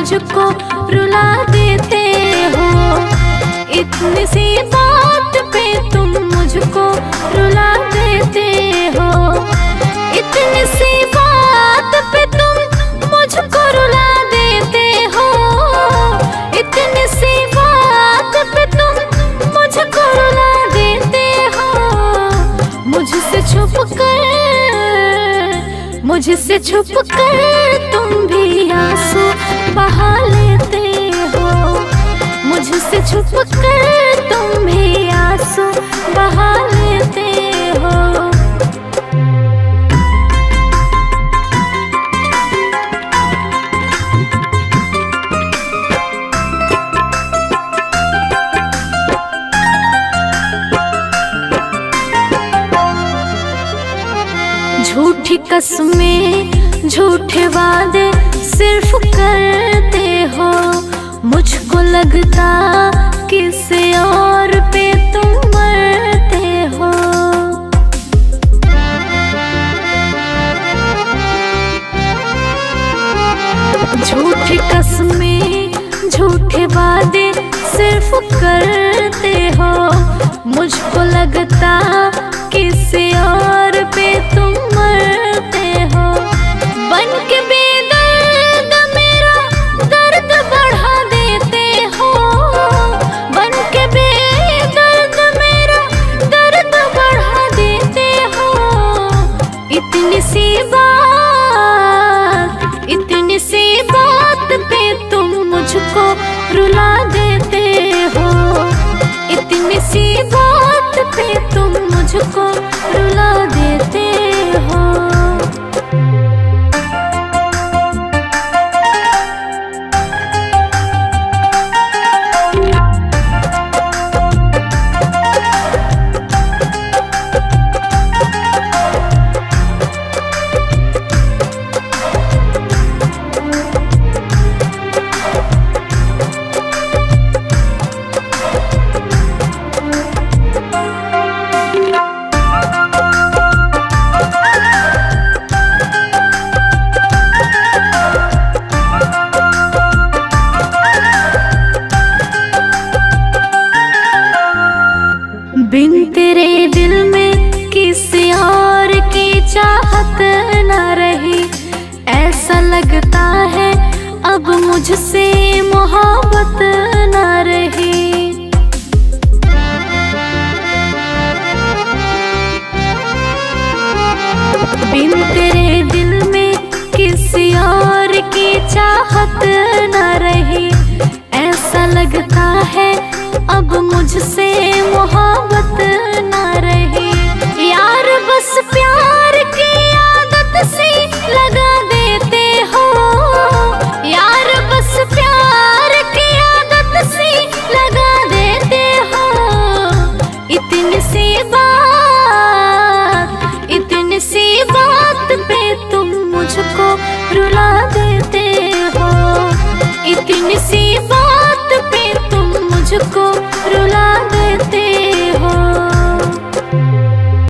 मुझको रुला देते हो। इतनी सी बात पे तुम मुझको रुला देते हो। इतनी सी बात पे तुम मुझको रुला देते हो। इतनी सी बात पे तुम मुझको रुला देते हो। मुझसे छुप कर तुम भी आंसू बहा लेते हो। मुझसे छुप कर तुम भी आंसू बहा लेते हो। झूठी कसमें झूठे वादे सिर्फ करते हो। मुझको लगता किसी और पे तुम मरते हो। झूठी कसमें झूठे वादे सिर्फ करते हो। मुझको लगता किसी और पे तुम मरते हो। बन के बेदर्द मेरा दर्द बढ़ा देते हो। बन के बेदर्द मेरा दर्द बढ़ा देते हो। इतनी सी बात पे तुम मुझको रुला देते हो। इतनी सी बात पे तुम मुझको रुला देते हो। बिन तेरे दिल में किसी और की चाहत न रही। ऐसा लगता है अब मुझसे मोहब्बत न रही। बिन तेरे दिल में किसी और की चाहत न रही। ऐसा लगता है अब मुझसे मोहब्बत न रही। यार बस प्यार की आदत सी लगा देते हो। यार बस प्यार की आदत सी लगा देते हो। इतनी सी बात पे तुम मुझको रुला देते हो। इतनी सी बात